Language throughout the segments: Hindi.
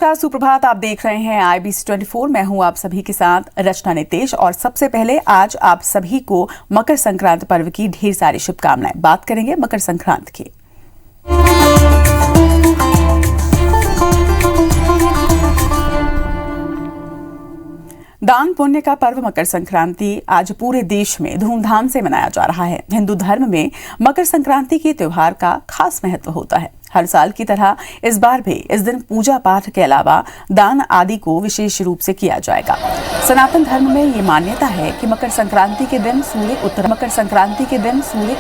नमस्कार, सुप्रभात। आप देख रहे हैं IBC 24। मैं हूं आप सभी के साथ रचना नितेश। और सबसे पहले आज आप सभी को मकर संक्रांति पर्व की ढेर सारी शुभकामनाएं। बात करेंगे मकर संक्रांति की। दान पुण्य का पर्व मकर संक्रांति आज पूरे देश में धूमधाम से मनाया जा रहा है। हिंदू धर्म में मकर संक्रांति के त्योहार का खास महत्व होता है। हर साल की तरह इस बार भी इस दिन पूजा पाठ के अलावा दान आदि को विशेष रूप से किया जाएगा। सनातन धर्म में ये मान्यता है कि मकर संक्रांति के दिन सूर्य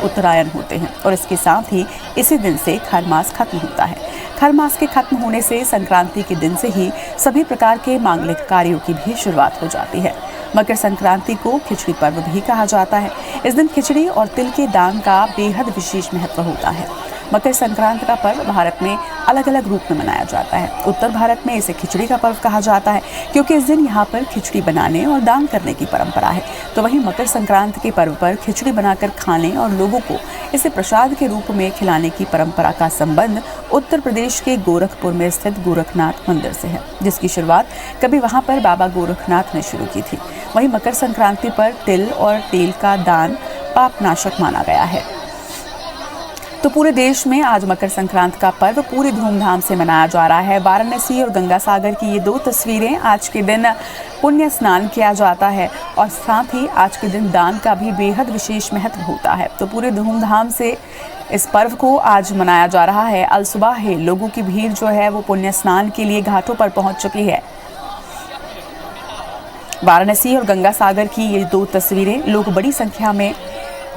उत्तरायण होते हैं और इसके साथ ही इसी दिन से खर मास खत्म होता है। खर मास के खत्म होने से संक्रांति के दिन से ही सभी प्रकार के मांगलिक कार्यों की भी शुरुआत हो जाती है। मकर संक्रांति को खिचड़ी पर्व भी कहा जाता है। इस दिन खिचड़ी और तिल के दान का बेहद विशेष महत्व होता है। मकर संक्रांति का पर्व भारत में अलग अलग रूप में मनाया जाता है। उत्तर भारत में इसे खिचड़ी का पर्व कहा जाता है क्योंकि इस दिन यहाँ पर खिचड़ी बनाने और दान करने की परंपरा है। तो वहीं मकर संक्रांति के पर्व पर खिचड़ी बनाकर खाने और लोगों को इसे प्रसाद के रूप में खिलाने की परंपरा का संबंध उत्तर प्रदेश के गोरखपुर में स्थित गोरखनाथ मंदिर से है, जिसकी शुरुआत कभी वहाँ पर बाबा गोरखनाथ ने शुरू की थी। वहीं मकर संक्रांति पर तिल और तेल का दान पापनाशक माना गया है। तो पूरे देश में आज मकर संक्रांति का पर्व पूरी धूमधाम से मनाया जा रहा है। वाराणसी और गंगा सागर की ये दो तस्वीरें, आज के दिन पुण्य स्नान किया जाता है और साथ ही आज के दिन दान का भी बेहद विशेष महत्व होता है। तो पूरे धूमधाम से इस पर्व को आज मनाया जा रहा है। अल सुबह ही लोगों की भीड़ जो है वो पुण्य स्नान के लिए घाटों पर पहुंच चुकी है। वाराणसी और गंगा सागर की ये दो तस्वीरें, लोग बड़ी संख्या में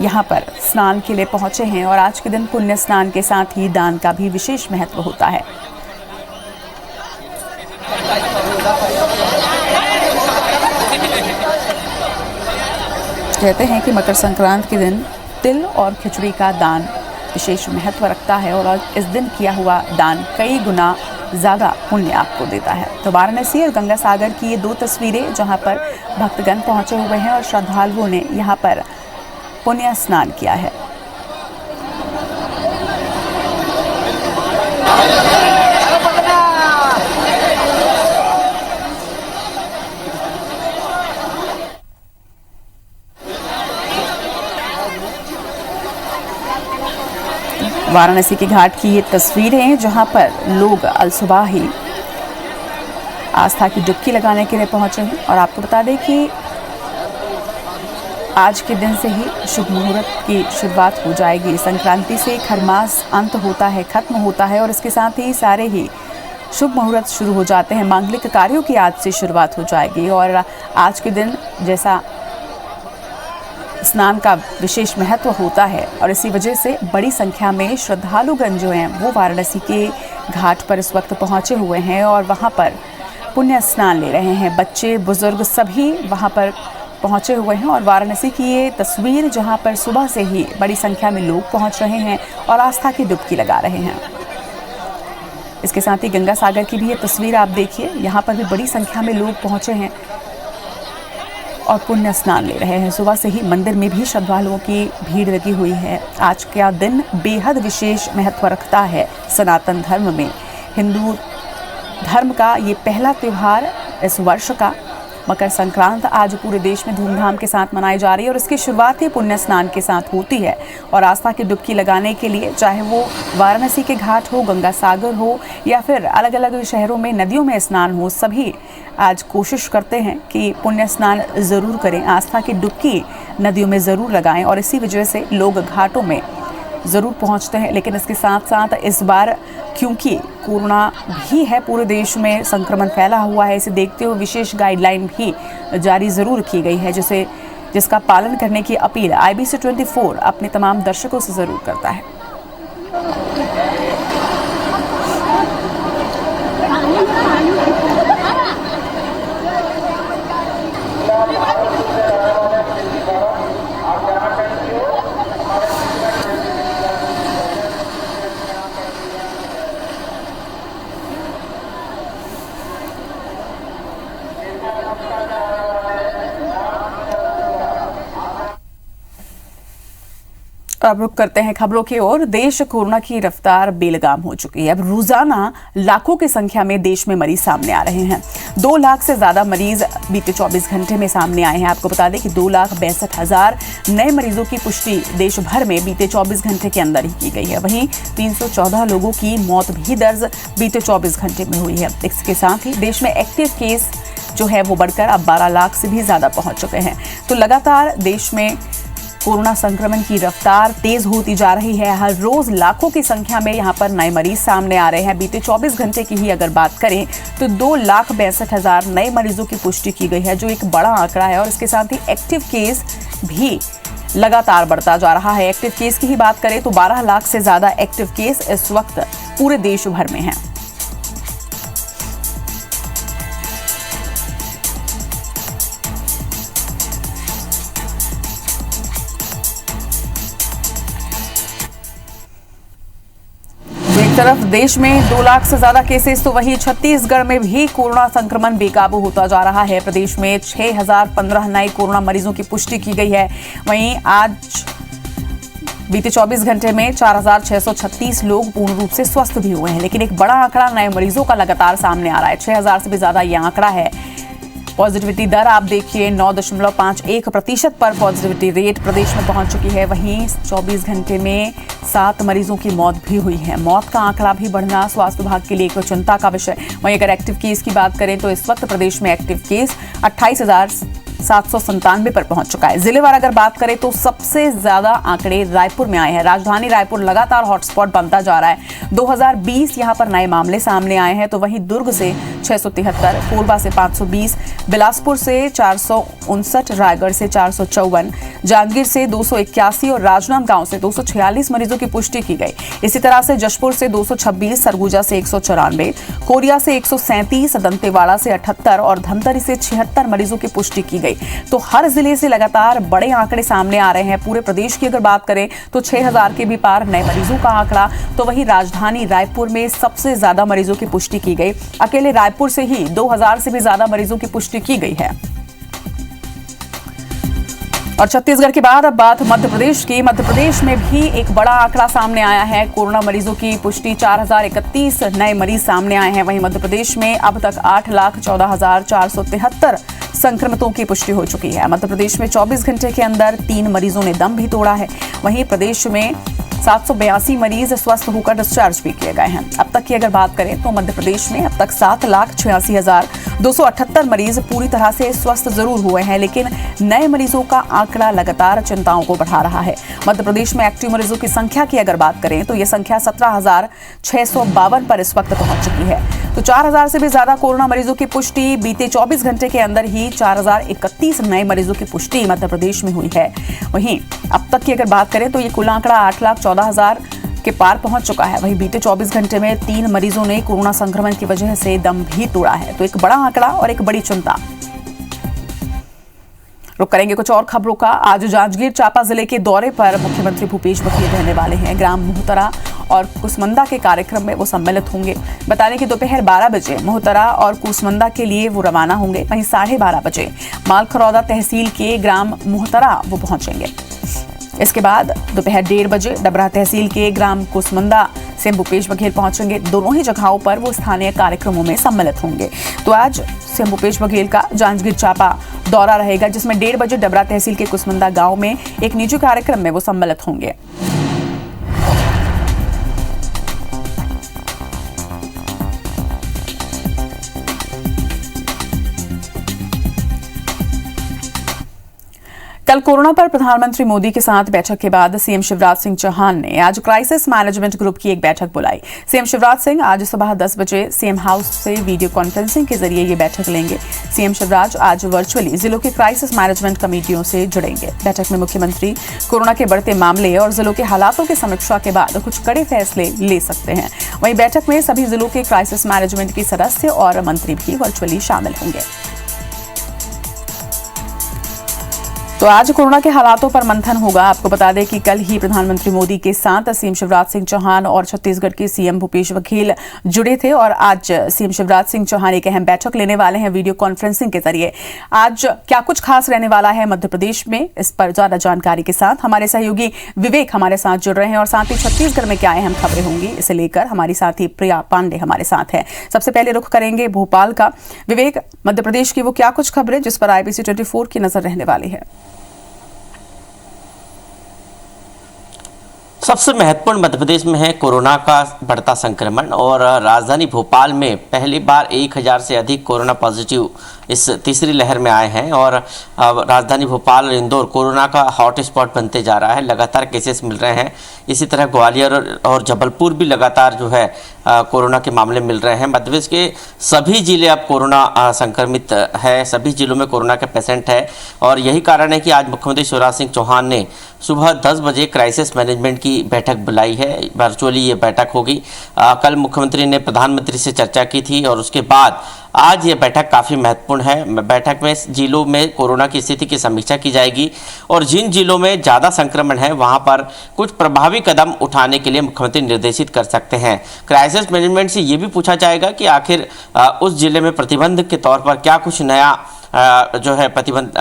यहाँ पर स्नान के लिए पहुंचे हैं और आज के दिन पुण्य स्नान के साथ ही दान का भी विशेष महत्व होता है। कहते हैं कि मकर संक्रांति के दिन तिल और खिचड़ी का दान विशेष महत्व रखता है और इस दिन किया हुआ दान कई गुना ज़्यादा पुण्य आपको देता है। तो वाराणसी और गंगा सागर की ये दो तस्वीरें, जहाँ पर भक्तगण पहुंचे हुए हैं और श्रद्धालुओं ने यहाँ पर पुण्य स्नान किया है। वाराणसी के घाट की ये तस्वीरें, जहां पर लोग अल सुबह ही आस्था की डुबकी लगाने के लिए पहुंचे हैं। और आपको बता दें कि आज के दिन से ही शुभ मुहूर्त की शुरुआत हो जाएगी। संक्रांति से खरमास अंत होता है, खत्म होता है और इसके साथ ही सारे ही शुभ मुहूर्त शुरू हो जाते हैं। मांगलिक कार्यों की आज से शुरुआत हो जाएगी और आज के दिन जैसा स्नान का विशेष महत्व होता है और इसी वजह से बड़ी संख्या में श्रद्धालुगण जो हैं वो वाराणसी के घाट पर इस वक्त पहुंचे हुए हैं और वहां पर पुण्य स्नान ले रहे हैं। बच्चे, बुजुर्ग सभी वहां पर पहुंचे हुए हैं और वाराणसी की ये तस्वीर, जहां पर सुबह से ही बड़ी संख्या में लोग पहुंच रहे हैं और आस्था की डुबकी लगा रहे हैं। इसके साथ ही गंगा सागर की भी ये तस्वीर आप देखिए, यहाँ पर भी बड़ी संख्या में लोग पहुंचे हैं और पुण्य स्नान ले रहे हैं। सुबह से ही मंदिर में भी श्रद्धालुओं की भीड़ लगी हुई है। आज का दिन बेहद विशेष महत्व रखता है सनातन धर्म में। हिंदू धर्म का ये पहला त्यौहार इस वर्ष का मकर संक्रांति आज पूरे देश में धूमधाम के साथ मनाई जा रही है और इसकी शुरुआत ही पुण्य स्नान के साथ होती है। और आस्था की डुबकी लगाने के लिए, चाहे वो वाराणसी के घाट हो, गंगा सागर हो या फिर अलग अलग शहरों में नदियों में स्नान हो, सभी आज कोशिश करते हैं कि पुण्य स्नान ज़रूर करें, आस्था की डुबकी नदियों में ज़रूर लगाएं और इसी वजह से लोग घाटों में ज़रूर पहुंचते हैं। लेकिन इसके साथ साथ इस बार क्योंकि कोरोना भी है, पूरे देश में संक्रमण फैला हुआ है, इसे देखते हुए विशेष गाइडलाइन भी जारी ज़रूर की गई है, जिसका पालन करने की अपील IBC 24 अपने तमाम दर्शकों से ज़रूर करता है। अब रुक करते हैं खबरों की ओर। देश कोरोना की रफ्तार बेलगाम हो चुकी है। अब रोजाना लाखों की संख्या में देश में मरीज सामने आ रहे हैं। 2 लाख से ज्यादा मरीज बीते 24 घंटे में सामने आए हैं। आपको बता दें कि 2,62,000 नए मरीजों की पुष्टि देश भर में बीते 24 घंटे के अंदर ही की गई है। वहीं 314 लोगों की मौत भी दर्ज बीते 24 घंटे में हुई है। इसके साथ ही देश में एक्टिव केस जो है वो बढ़कर अब 12 लाख से भी ज्यादा पहुंच चुके हैं। तो लगातार देश में कोरोना संक्रमण की रफ्तार तेज होती जा रही है। हर रोज लाखों की संख्या में यहां पर नए मरीज सामने आ रहे हैं। बीते 24 घंटे की ही अगर बात करें तो 2,62,000 नए मरीजों की पुष्टि की गई है, जो एक बड़ा आंकड़ा है। और इसके साथ ही एक्टिव केस भी लगातार बढ़ता जा रहा है। एक्टिव केस की ही बात करें तो 12 लाख से ज्यादा एक्टिव केस इस वक्त पूरे देश भर में हैं। तरफ देश में 2 लाख से ज्यादा केसेस, तो वहीं छत्तीसगढ़ में भी कोरोना संक्रमण बेकाबू होता जा रहा है। प्रदेश में 6,015 नए कोरोना मरीजों की पुष्टि की गई है। वहीं आज बीते 24 घंटे में 4,636 लोग पूर्ण रूप से स्वस्थ भी हुए हैं। लेकिन एक बड़ा आंकड़ा नए मरीजों का लगातार सामने आ रहा है। 6,000 से भी ज्यादा यह आंकड़ा है। पॉजिटिविटी दर आप देखिए 9.51% पर पॉजिटिविटी रेट प्रदेश में पहुंच चुकी है। वहीं 24 घंटे में 7 मरीजों की मौत भी हुई है। मौत का आंकड़ा भी बढ़ना स्वास्थ्य विभाग के लिए एक चिंता का विषय। वहीं अगर एक्टिव केस की बात करें तो इस वक्त प्रदेश में एक्टिव केस 28,797 पर पहुंच चुका है। जिलेवार अगर बात करें तो सबसे ज्यादा आंकड़े रायपुर में आए हैं। राजधानी रायपुर लगातार हॉटस्पॉट बनता जा रहा है। 2020 यहां पर नए मामले सामने आए हैं। तो वहीं दुर्ग से 673, कोरबा से 520, बिलासपुर से 459, रायगढ़ से 454, जांजगीर से 281 और राजनांदगांव से 246 मरीजों की पुष्टि की गई। इसी तरह से जशपुर से 226, सरगुजा से 194, कोरिया से 137, दंतेवाड़ा से 78 और धमतरी से 76 मरीजों की पुष्टि की गई। तो हर जिले से लगातार बड़े आंकड़े सामने आ रहे हैं। पूरे प्रदेश की अगर बात करें तो 6,000 के भी पार नए मरीजों का आंकड़ा। तो वहीं राजधानी रायपुर में सबसे ज्यादा मरीजों की पुष्टि की गई। अकेले रायपुर से ही 2,000 से भी ज्यादा मरीजों की पुष्टि की गई है। और छत्तीसगढ़ के बाद अब बात मध्य प्रदेश की। मध्य प्रदेश में भी एक बड़ा आंकड़ा सामने आया है। कोरोना मरीजों की पुष्टि 4,031 नए मरीज सामने आए हैं। वहीं मध्य प्रदेश में अब तक 8,14,473 संक्रमितों की पुष्टि हो चुकी है। मध्य प्रदेश में 24 घंटे के अंदर 3 मरीजों ने दम भी तोड़ा है। वहीं प्रदेश में 782 मरीज स्वस्थ होकर डिस्चार्ज भी किए गए हैं। अब तक की अगर बात करें तो मध्य प्रदेश में अब तक 7,86,278 मरीज पूरी तरह से स्वस्थ जरूर हुए हैं, लेकिन नए मरीजों का आंकड़ा लगातार चिंताओं को बढ़ा रहा है। मध्य प्रदेश में एक्टिव मरीजों की संख्या की अगर बात करें तो यह संख्या 17,652 पर इस वक्त पहुंच चुकी है। तो 4,000 से भी ज्यादा कोरोना मरीजों की पुष्टि बीते 24 घंटे के अंदर ही 4,031 नए मरीजों की पुष्टि मध्य प्रदेश में हुई है। वहीं अब तक की अगर बात करें तो ये कुल आंकड़ा 8,14,000 के पार पहुंच चुका है। वहीं बीते 24 घंटे में 3 मरीजों ने कोरोना संक्रमण की वजह से दम भी तोड़ा है। तो एक बड़ा आंकड़ा और एक बड़ी चिंता। रुक करेंगे कुछ और खबरों का। आज जांजगीर चांपा जिले के दौरे पर मुख्यमंत्री भूपेश बघेल रहने वाले हैं। ग्राम मोहतरा और कुसमुंदा के कार्यक्रम में वो सम्मिलित होंगे। बता दें कि दोपहर 12 बजे मोहतरा और कुसमुंदा के लिए वो रवाना होंगे। वहीं 12:30 बजे मालखरौदा तहसील के ग्राम मोहतरा वो पहुंचेंगे। इसके बाद दोपहर 1:30 बजे डबरा तहसील के ग्राम कुसमुंदा से भूपेश बघेल पहुंचेंगे। दोनों ही जगहों पर वो स्थानीय कार्यक्रमों में सम्मिलित होंगे। तो आज सीएम भूपेश बघेल का जांजगीर चांपा दौरा रहेगा, जिसमें 1:30 बजे डबरा तहसील के कुसमुंदा गांव में एक निजी कार्यक्रम में वो सम्मिलित होंगे। कल कोरोना पर प्रधानमंत्री मोदी के साथ बैठक के बाद सीएम शिवराज सिंह चौहान ने आज क्राइसिस मैनेजमेंट ग्रुप की एक बैठक बुलाई। सीएम शिवराज सिंह आज सुबह 10 बजे सीएम हाउस से वीडियो कॉन्फ्रेंसिंग के जरिए ये बैठक लेंगे। सीएम शिवराज आज वर्चुअली जिलों के क्राइसिस मैनेजमेंट कमेटियों से जुड़ेंगे। बैठक में मुख्यमंत्री कोरोना के बढ़ते मामले और जिलों के हालातों की समीक्षा के बाद कुछ कड़े फैसले ले सकते हैं। वहीं बैठक में सभी जिलों के क्राइसिस मैनेजमेंट के सदस्य और मंत्री भी वर्चुअली शामिल होंगे। तो आज कोरोना के हालातों पर मंथन होगा। आपको बता दें कि कल ही प्रधानमंत्री मोदी के साथ सीएम शिवराज सिंह चौहान और छत्तीसगढ़ के सीएम भूपेश बघेल जुड़े थे और आज सीएम शिवराज सिंह चौहान एक अहम बैठक लेने वाले हैं वीडियो कॉन्फ्रेंसिंग के जरिए। आज क्या कुछ खास रहने वाला है मध्य प्रदेश में, इस पर ज्यादा जानकारी के साथ हमारे सहयोगी विवेक हमारे साथ जुड़ रहे हैं और साथ ही छत्तीसगढ़ में क्या अहम खबरें होंगी इसे लेकर हमारी साथी प्रिया पांडे हमारे साथ है। सबसे पहले रुख करेंगे भोपाल का। विवेक, मध्य प्रदेश की वो क्या कुछ खबरें जिस पर IBC 24 की नजर रहने वाली है? सबसे महत्वपूर्ण मध्य प्रदेश में है कोरोना का बढ़ता संक्रमण और राजधानी भोपाल में पहली बार 1000 से अधिक कोरोना पॉजिटिव इस तीसरी लहर में आए हैं और राजधानी भोपाल और इंदौर कोरोना का हॉट स्पॉट बनते जा रहा है। लगातार केसेस मिल रहे हैं। इसी तरह ग्वालियर और जबलपुर भी लगातार जो है कोरोना के मामले मिल रहे हैं। मध्य प्रदेश के सभी जिले अब कोरोना संक्रमित है, सभी जिलों में कोरोना के पेशेंट है और यही कारण है कि आज मुख्यमंत्री शिवराज सिंह चौहान ने सुबह 10 बजे क्राइसिस मैनेजमेंट की बैठक बुलाई है। वर्चुअली ये बैठक होगी। कल मुख्यमंत्री ने प्रधानमंत्री से चर्चा की थी और उसके बाद आज ये बैठक काफ़ी महत्वपूर्ण है। बैठक में जिलों में कोरोना की स्थिति की समीक्षा की जाएगी और जिन जिलों में ज़्यादा संक्रमण है वहां पर कुछ प्रभावी कदम उठाने के लिए मुख्यमंत्री निर्देशित कर सकते हैं। क्राइसिस मैनेजमेंट से ये भी पूछा जाएगा कि आखिर उस जिले में प्रतिबंध के तौर पर क्या कुछ नया जो है प्रतिबंध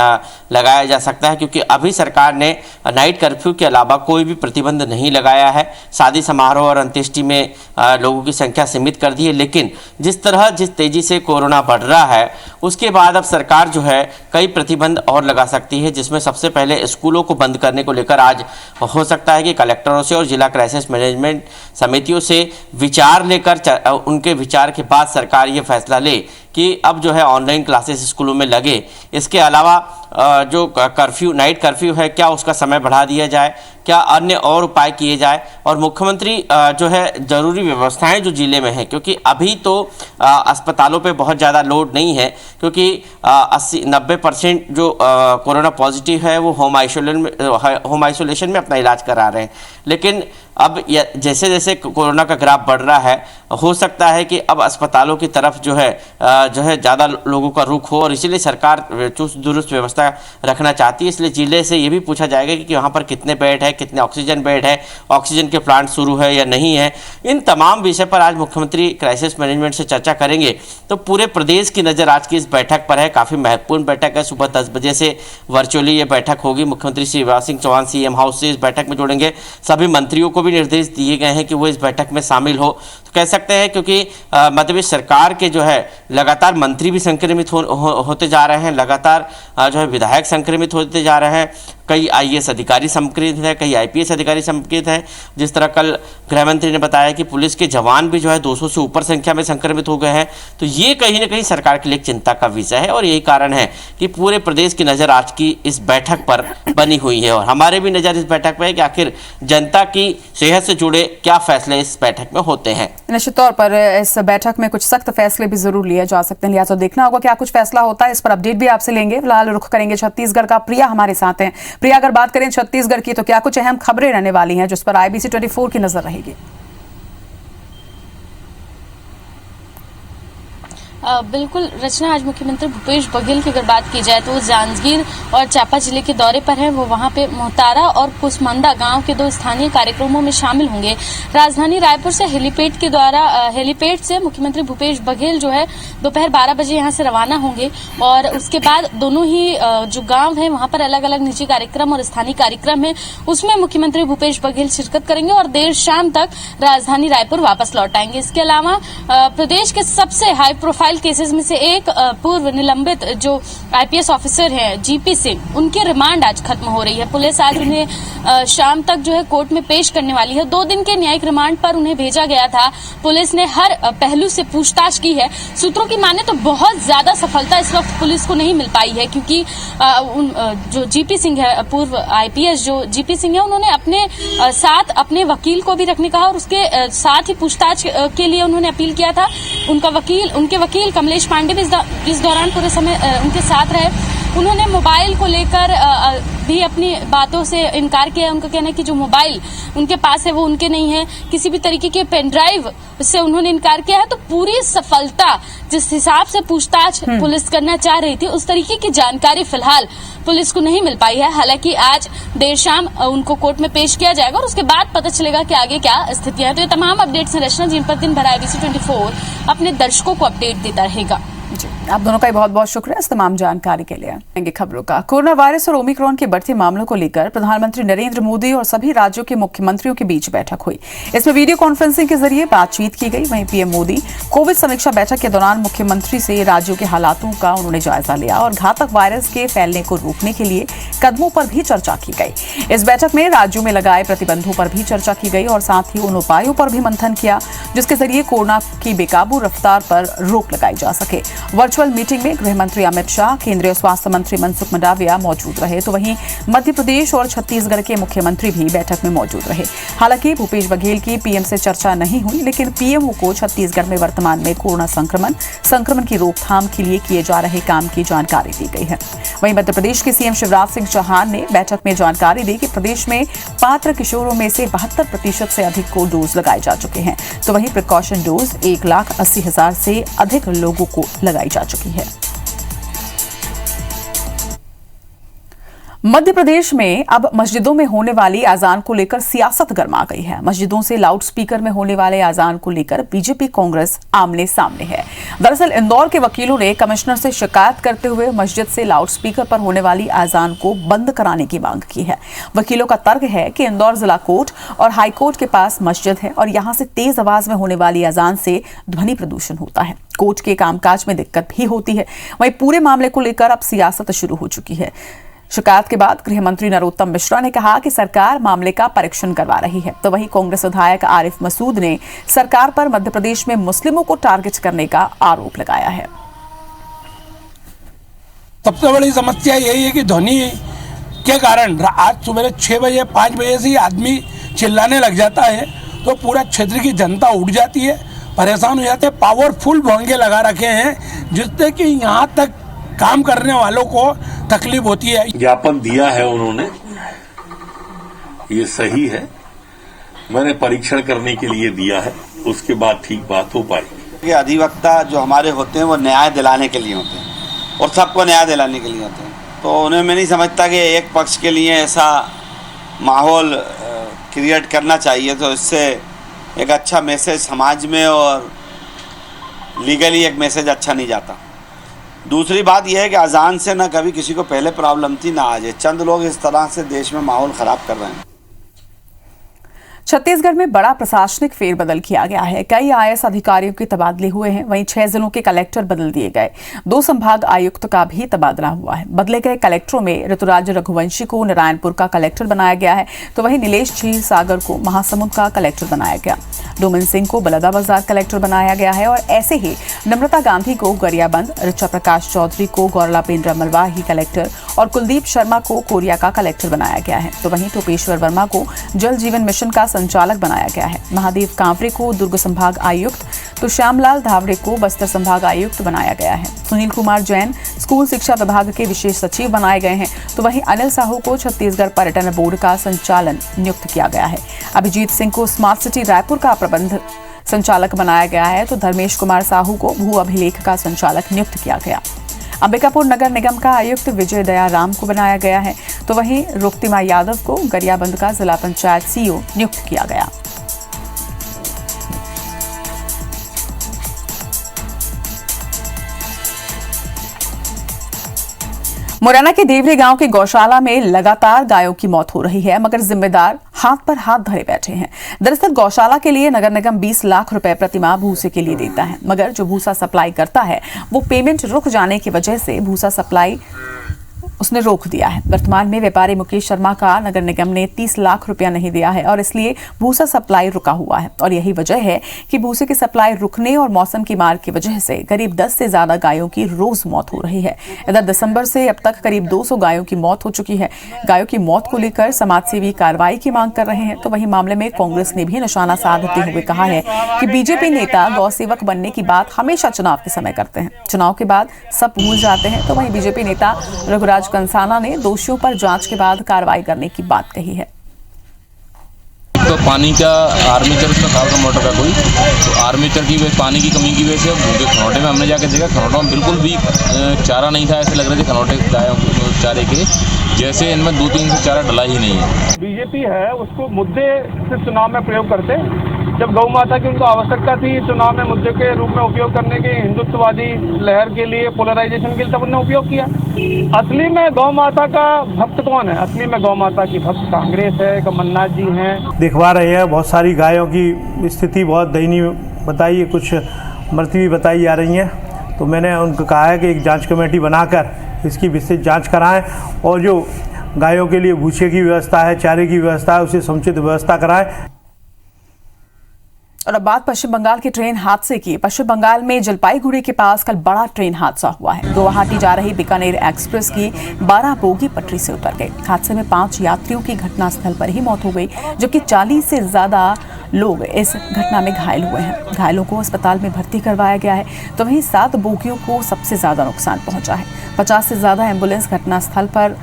लगाया जा सकता है, क्योंकि अभी सरकार ने नाइट कर्फ्यू के अलावा कोई भी प्रतिबंध नहीं लगाया है। शादी समारोह और अंत्येष्टि में लोगों की संख्या सीमित कर दी है, लेकिन जिस तेजी से कोरोना बढ़ रहा है उसके बाद अब सरकार जो है कई प्रतिबंध और लगा सकती है, जिसमें सबसे पहले स्कूलों को बंद करने को लेकर आज हो सकता है कि कलेक्टरों से और जिला क्राइसिस मैनेजमेंट समितियों से विचार लेकर उनके विचार के बाद सरकार ये फैसला ले कि अब जो है ऑनलाइन क्लासेस स्कूलों में लगे। इसके अलावा जो कर्फ्यू नाइट कर्फ्यू है क्या उसका समय बढ़ा दिया जाए, क्या अन्य और उपाय किए जाए और मुख्यमंत्री जो है ज़रूरी व्यवस्थाएं जो जिले में है, क्योंकि अभी तो अस्पतालों पे बहुत ज़्यादा लोड नहीं है क्योंकि 80-90% जो कोरोना पॉजिटिव है वो होम आइसोलेशन में अपना इलाज करा रहे हैं। लेकिन अब जैसे जैसे कोरोना का ग्राफ बढ़ रहा है हो सकता है कि अब अस्पतालों की तरफ जो है ज़्यादा लोगों का रुख हो और इसीलिए सरकार चुस्त दुरुस्त व्यवस्था रखना चाहती है। इसलिए जिले से ये भी पूछा जाएगा कि वहाँ पर कितने बेड है, कितने ऑक्सीजन बेड है, ऑक्सीजन के प्लांट शुरू है या नहीं है। इन तमाम विषय पर आज मुख्यमंत्री क्राइसिस मैनेजमेंट से चर्चा करेंगे। तो पूरे प्रदेश की नज़र आज की इस बैठक पर है। काफ़ी महत्वपूर्ण बैठक है। सुबह 10 बजे से वर्चुअली ये बैठक होगी। मुख्यमंत्री शिवराज सिंह चौहान CM हाउस से इस बैठक में जुड़ेंगे। सभी मंत्रियों को भी निर्देश दिए गए हैं कि वो इस बैठक में शामिल हो। तो कह सकते हैं क्योंकि मध्य प्रदेश सरकार के जो है लगातार मंत्री भी संक्रमित होते जा रहे हैं, लगातार जो है विधायक संक्रमित होते जा रहे हैं, कई IAS अधिकारी संक्रमित हैं, कई IPS अधिकारी संक्रमित हैं। जिस तरह कल गृह मंत्री ने बताया कि पुलिस के जवान भी जो है 200 से ऊपर संख्या में संक्रमित हो गए हैं। तो ये कहीं ना कहीं सरकार के लिए एक चिंता का विषय है और यही कारण है कि पूरे प्रदेश की नज़र आज की इस बैठक पर बनी हुई है और हमारे भी नज़र इस बैठक पर है कि आखिर जनता की सेहत से जुड़े क्या फैसले इस बैठक में होते हैं। निश्चित तौर पर इस बैठक में कुछ सख्त फैसले भी जरूर लिए जा सकते हैं, लिहाजा देखना होगा क्या कुछ फैसला होता है। इस पर अपडेट भी आपसे लेंगे। फिलहाल रुख करेंगे छत्तीसगढ़ का। प्रिया हमारे साथ हैं। प्रिया, अगर बात करें छत्तीसगढ़ की तो क्या कुछ अहम खबरें रहने वाली हैं जिस पर IBC 24 की नजर रहेगी? बिल्कुल रचना, आज मुख्यमंत्री भूपेश बघेल की अगर बात की जाए तो वो जांजगीर और चांपा जिले के दौरे पर हैं। वो वहां पे मोहतारा और कुसमंदा गांव के 2 स्थानीय कार्यक्रमों में शामिल होंगे। राजधानी रायपुर से हेलीपैड से मुख्यमंत्री भूपेश बघेल जो है दोपहर 12 बजे यहां से रवाना होंगे और उसके बाद दोनों ही जो गांव है वहां पर अलग अलग निजी कार्यक्रम और स्थानीय कार्यक्रम है उसमें मुख्यमंत्री भूपेश बघेल शिरकत करेंगे और देर शाम तक राजधानी रायपुर वापस लौट आएंगे। इसके अलावा प्रदेश के सबसे हाई प्रोफाइल केसेस में से एक पूर्व निलंबित जो IPS ऑफिसर हैं GP सिंह, उनकी रिमांड आज खत्म हो रही है। पुलिस आज उन्हें शाम तक जो है कोर्ट में पेश करने वाली है। 2 दिन के न्यायिक रिमांड पर उन्हें भेजा गया था। पुलिस ने हर पहलू से पूछताछ की है। सूत्रों की माने तो बहुत ज्यादा सफलता इस वक्त पुलिस को नहीं मिल पाई है क्योंकि जो GP सिंह है, पूर्व IPS जो GP सिंह है, उन्होंने अपने साथ अपने वकील को भी रखने कहा और उसके साथ ही पूछताछ के लिए उन्होंने अपील किया था। उनके वकील कमलेश पांडे भी इस दौरान पूरे समय उनके साथ रहे। उन्होंने मोबाइल को लेकर भी अपनी बातों से इनकार किया। उनका कहना है कि जो मोबाइल उनके पास है वो उनके नहीं है, किसी भी तरीके के पेन ड्राइव से उन्होंने इनकार किया है। तो पूरी सफलता जिस हिसाब से पूछताछ पुलिस करना चाह रही थी, उस तरीके की जानकारी फिलहाल पुलिस को नहीं मिल पाई है। हालांकि आज देर शाम उनको कोर्ट में पेश किया जाएगा और उसके बाद पता चलेगा कि आगे क्या स्थितियां हैं। तो ये तमाम अपडेट्स हैं रचना, जिन पर दिन भर IBC 24 अपने दर्शकों को अपडेट देता रहेगा। जी, आप दोनों का ही बहुत बहुत शुक्रिया इस तमाम जानकारी के लिए। खबरों का कोरोना वायरस और ओमिक्रॉन के बढ़ते मामलों को लेकर प्रधानमंत्री नरेंद्र मोदी और सभी राज्यों के मुख्यमंत्रियों के बीच बैठक हुई। इसमें वीडियो कॉन्फ्रेंसिंग के जरिए बातचीत की गई। वहीं पीएम मोदी कोविड समीक्षा बैठक के दौरान मुख्यमंत्री से राज्यों के हालातों का उन्होंने जायजा लिया और घातक वायरस के फैलने को रोकने के लिए कदमों पर भी चर्चा की गई। इस बैठक में राज्यों में लगाए प्रतिबंधों पर भी चर्चा की गई और साथ ही उन उपायों पर भी मंथन किया जिसके जरिए कोरोना की बेकाबू रफ्तार पर रोक लगाई जा सके। वर्चुअल मीटिंग में गृह मंत्री अमित शाह, केंद्रीय स्वास्थ्य मंत्री मनसुख मंडाविया मौजूद रहे। तो वहीं मध्य प्रदेश और छत्तीसगढ़ के मुख्यमंत्री भी बैठक में मौजूद रहे। हालांकि भूपेश बघेल की पीएम से चर्चा नहीं हुई, लेकिन पीएमओ को छत्तीसगढ़ में वर्तमान में कोरोना संक्रमण की रोकथाम के लिए किए जा रहे काम की जानकारी दी गई है। वहीं मध्य प्रदेश के सीएम शिवराज सिंह चौहान ने बैठक में जानकारी दी कि प्रदेश में पात्र किशोरों में से 72% से अधिक को डोज लगाए जा चुके हैं। तो वहीं प्रिकॉशन डोज 1,80,000 से अधिक लोगों को लगाई जा चुकी है। मध्य प्रदेश में अब मस्जिदों में होने वाली अजान को लेकर सियासत गर्मा गई है। मस्जिदों से लाउडस्पीकर में होने वाले अजान को लेकर बीजेपी कांग्रेस आमने सामने है। दरअसल इंदौर के वकीलों ने कमिश्नर से शिकायत करते हुए मस्जिद से लाउडस्पीकर पर होने वाली अजान को बंद कराने की मांग की है। वकीलों का तर्क है कि इंदौर जिला कोर्ट और हाई कोर्ट के पास मस्जिद है और यहां से तेज आवाज में होने वाली अजान से ध्वनि प्रदूषण होता है। कोर्ट के कामकाज में दिक्कत भी होती है। वहीं पूरे मामले को लेकर अब सियासत शुरू हो चुकी है। शिकायत के बाद गृह मंत्री नरोत्तम मिश्रा ने कहा कि सरकार मामले का परीक्षण करवा रही है। तो वहीं कांग्रेस विधायक आरिफ मसूद ने सरकार पर मध्य प्रदेश में मुस्लिमों को टारगेट करने का आरोप लगाया है। सबसे बड़ी समस्या यही है कि ध्वनि के कारण आज सुबह 6 बजे 5 बजे से आदमी चिल्लाने लग जाता है तो पूरा क्षेत्र की जनता उठ जाती है, परेशान हो जाते हैं। पावरफुल भोंगे लगा रखे हैं जिससे कि यहाँ तक काम करने वालों को तकलीफ होती है। ज्ञापन दिया है उन्होंने, ये सही है। मैंने परीक्षण करने के लिए दिया है, उसके बाद ठीक बात हो पाएगी। अधिवक्ता जो हमारे होते हैं वो न्याय दिलाने के लिए होते हैं और सबको न्याय दिलाने के लिए होते हैं। तो उन्हें मैं नहीं समझता कि एक पक्ष के लिए ऐसा माहौल क्रिएट करना चाहिए। तो इससे एक अच्छा मैसेज समाज में और लीगली एक मैसेज अच्छा नहीं जाता। दूसरी बात यह है कि अजान से ना कभी किसी को पहले प्रॉब्लम थी ना आज है। चंद लोग इस तरह से देश में माहौल खराब कर रहे हैं। छत्तीसगढ़ में बड़ा प्रशासनिक फेरबदल किया गया है। कई IAS अधिकारियों के तबादले हुए हैं। वहीं 6 जिलों के कलेक्टर बदल दिए गए। 2 संभाग आयुक्त का भी तबादला हुआ है। बदले गए कलेक्टरों में ऋतुराज रघुवंशी को नारायणपुर का कलेक्टर बनाया गया है। तो वहीं नीलेश झील सागर को महासमुंद का कलेक्टर बनाया गया। डोमन सिंह को बलौदाबाजार कलेक्टर बनाया गया है और ऐसे ही नम्रता गांधी को गरियाबंद, ऋचा प्रकाश चौधरी को गौरला पेंड्रा मलवाही कलेक्टर और कुलदीप शर्मा को कोरिया का कलेक्टर बनाया गया है। तो वहीं टोपेश्वर वर्मा को जल जीवन मिशन का संचालक बनाया गया है। महादेव कांवरे को दुर्ग संभाग आयुक्त तो श्यामलाल धावड़े को बस्तर संभाग आयुक्त बनाया गया है। सुनील कुमार जैन स्कूल शिक्षा विभाग के विशेष सचिव बनाए गए हैं। तो वहीं अनिल साहू को छत्तीसगढ़ पर्यटन बोर्ड का संचालन नियुक्त किया गया है। अभिजीत सिंह को स्मार्ट सिटी रायपुर का प्रबंध संचालक बनाया गया है। तो धर्मेश कुमार साहू को भू अभिलेख का संचालक नियुक्त किया गया। अंबिकापुर नगर निगम का आयुक्त विजय दया राम को बनाया गया है। तो वहीं रुक्तिमा यादव को गरियाबंद का जिला पंचायत CEO नियुक्त किया गया। मुरैना के देवरे गांव के गौशाला में लगातार गायों की मौत हो रही है, मगर जिम्मेदार हाथ पर हाथ धरे बैठे हैं। दरअसल गौशाला के लिए नगर निगम 20 लाख रुपए प्रतिमाह भूसे के लिए देता है, मगर जो भूसा सप्लाई करता है वो पेमेंट रुक जाने की वजह से भूसा सप्लाई उसने रोक दिया है। वर्तमान में व्यापारी मुकेश शर्मा का नगर निगम ने 30 लाख रुपया नहीं दिया है और इसलिए भूसा सप्लाई रुका हुआ है और यही वजह है कि भूसे की सप्लाई रुकने और मौसम की मार की वजह से करीब 10 से ज्यादा गायों की रोज मौत हो रही है। इधर दिसंबर से अब तक करीब 200 गायों की मौत हो चुकी है। गायों की मौत को लेकर समाजसेवी कार्रवाई की मांग कर रहे हैं। तो वहीं मामले में कांग्रेस ने भी निशाना साधते हुए कहा है कि बीजेपी नेता गौ सेवक बनने की बात हमेशा चुनाव के समय करते हैं, चुनाव के बाद सब भूल जाते हैं। तो वहीं बीजेपी नेता रघुराज कंसाना ने दोषियों पर जांच के बाद कार्रवाई करने की बात कही है। तो पानी का आर्मेचर उसमें खराब था मोटर का कोई, तो आर्मेचर की पानी की कमी की वजह से भूखे खनौटे में हमने जाके देखा, खनौटों में बिल्कुल भी चारा नहीं था। ऐसे लग रहे थे खनौटे गायों चारे के जैसे, इनमें 2-3 से चारा डला ही नहीं है। बीजेपी है उसको मुद्दे से चुनाव में प्रयोग करते, जब गौ माता की उनको आवश्यकता थी चुनाव में मुद्दे के रूप में उपयोग करने की, हिंदुत्ववादी लहर के लिए, पोलराइजेशन के लिए, तब उन्होंने उपयोग किया। असली में गौ माता का भक्त कौन है? असली में गौ माता की भक्त कांग्रेस है, कमलनाथ जी हैं। दिखवा रहे हैं बहुत सारी गायों की स्थिति बहुत दयनीय बताई है, कुछ मरती हुई बताई जा रही हैं। तो मैंने उनको कहा है कि एक जांच कमेटी बनाकर इसकी विस्तृत जांच कराएं और जो गायों के लिए भूसे की व्यवस्था है, चारे की व्यवस्था है, उसे समुचित व्यवस्था कराएं। और अब बात पश्चिम बंगाल के ट्रेन हादसे की। पश्चिम बंगाल में जलपाईगुड़ी के पास कल बड़ा ट्रेन हादसा हुआ है। गुवाहाटी जा रही बीकानेर एक्सप्रेस की 12 बोगी पटरी से उतर गई। हादसे में 5 यात्रियों की घटनास्थल पर ही मौत हो गई, जबकि 40 से ज्यादा लोग इस घटना में घायल हुए हैं। घायलों को अस्पताल में भर्ती करवाया गया है, तो वहीं 7 बोगियों को सबसे ज्यादा नुकसान पहुंचा है। 50 से ज्यादा एम्बुलेंस घटनास्थल पर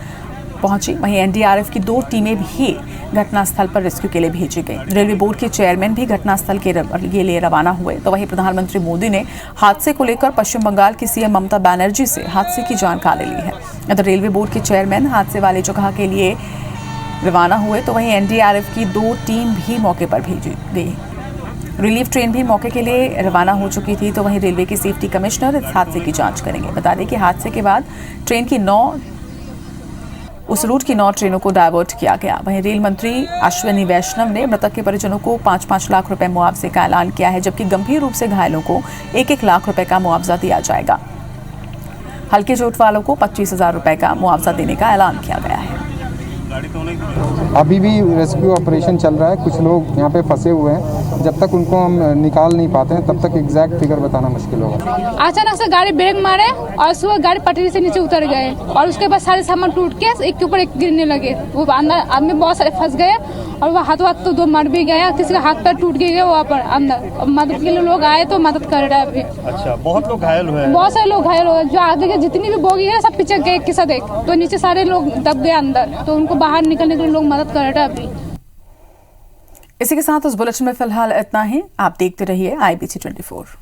पहुंची। वहीं एनडीआरएफ की 2 टीमें भी घटनास्थल पर रेस्क्यू के लिए भेजी गई। रेलवे बोर्ड के चेयरमैन भी घटनास्थल के लिए रवाना हुए। तो वहीं प्रधानमंत्री मोदी ने हादसे को लेकर पश्चिम बंगाल की सीएम ममता बनर्जी से हादसे की जानकारी ली है। अगर रेलवे बोर्ड के चेयरमैन हादसे वाली जगह के लिए रवाना हुए, तो वहीं एनडीआरएफ की 2 टीम भी मौके पर भेजी गई। रिलीफ ट्रेन भी मौके के लिए रवाना हो चुकी थी। तो वहीं रेलवे के सेफ्टी कमिश्नर इस हादसे की जांच करेंगे। बता दें कि हादसे के बाद ट्रेन की 9 ट्रेनों को डायवर्ट किया गया। वहीं रेल मंत्री अश्विनी वैष्णव ने मृतक के परिजनों को 5-5 लाख रुपए मुआवजे का ऐलान किया है, जबकि गंभीर रूप से घायलों को 1-1 लाख रुपए का मुआवजा दिया जाएगा। हल्के चोट वालों को 25,000 रुपए का मुआवजा देने का ऐलान किया गया है। अभी भी रेस्क्यू ऑपरेशन चल रहा है। कुछ लोग यहाँ पे फंसे हुए हैं। जब तक उनको हम निकाल नहीं पाते हैं, तब तक एग्जैक्ट फिगर बताना मुश्किल होगा। अचानक से गाड़ी ब्रेक मारे और सुबह गाड़ी पटरी से नीचे उतर गए और उसके बाद सारे सामान टूट के एक के ऊपर एक गिरने लगे। वो अंदर आदमी बहुत सारे फंस गए और वो हाथ तो 2 मर भी गया, किसी का हाथ पैर टूट गया वहाँ पर अंदर। मदद के लिए लोग आए तो मदद कर रहे हैं अभी। अच्छा, बहुत लोग घायल हुए हैं। बहुत सारे लोग घायल हुए। जो आगे के जितनी भी बोगी है सब पीछे गए किसा देख, तो नीचे सारे लोग दब गए अंदर, तो उनको बाहर निकलने के लिए लोग मदद कर रहे हैं अभी। इसी के साथ उस बुलेटिन में फिलहाल इतना ही। आप देखते रहिए IBC 24।